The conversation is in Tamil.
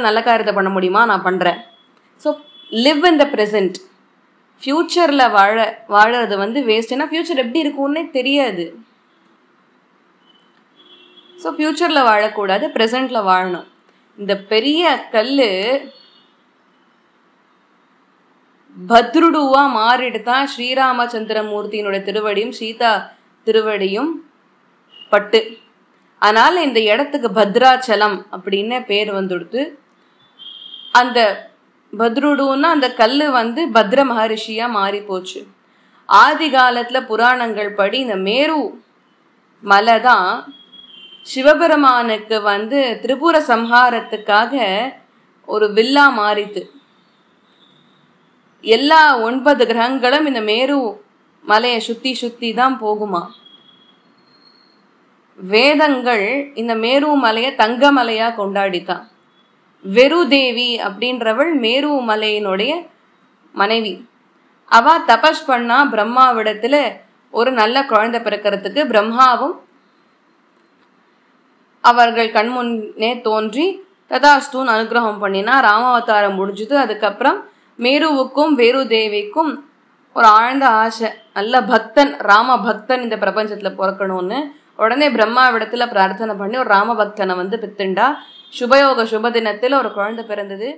நல்ல காரியத்தை பண்ண முடியுமா, நான் பண்ணுறேன். So live in the present. ஃப்யூச்சரில் வாழறது வந்து வேஸ்ட். ஏன்னா ஃப்யூச்சர் எப்படி இருக்கும்னே தெரியாது. ஸோ ஃப்யூச்சரில் வாழக்கூடாது, ப்ரெசென்ட்டில் வாழணும். இந்த பெரிய கல் பத்ருடுவா மாறிட்டு தான் ஸ்ரீராமச்சந்திரமூர்த்தியினுடைய திருவடியும் சீதா திருவடியும் பட்டு. அதனால இந்த இடத்துக்கு பத்ராச்சலம் அப்படின்னு பேர் வந்துடுத்து. அந்த பத்ருடுன்னா அந்த கல் வந்து பத்ர மகரிஷியா மாறி போச்சு. ஆதி காலத்துல புராணங்கள் படி இந்த மேரு மலை தான் சிவபெருமானுக்கு வந்து திரிபுர சம்ஹாரத்துக்காக ஒரு வில்லா மாறித்து. எல்லா 9 கிரகங்களும் இந்த மேரு மலையை சுத்தி சுத்தி தான் போகுமா. வேதங்கள் இந்த மேரு மலையை தங்க மலையா கொண்டாடித்தான். வெருதேவி அப்படின்றவள் மேரு மலையினுடைய மனைவி. அவ தபஸ் பண்ணா பிரம்மாவிடத்துல ஒரு நல்ல குழந்தை பிறக்கிறதுக்கு. பிரம்மாவும் அவர்கள் கண்முன்னே தோன்றி ததாஸ்தூன் அனுகிரகம் பண்ணினா. ராமாவதாரம் முடிஞ்சது. அதுக்கப்புறம் மேருவுக்கும் வேரு தேவிக்கும் ஒரு ஆழ்ந்த ஆசை, நல்ல பக்தன், ராம பக்தன் இந்த பிரபஞ்சத்துல பிறக்கணும்னு. உடனே பிரம்மாவிடத்துல பிரார்த்தனை பண்ணி ஒரு ராம பக்தனை வந்து பித்துண்டா. சுபயோக சுப தினத்தில் ஒரு குழந்தை பிறந்தது.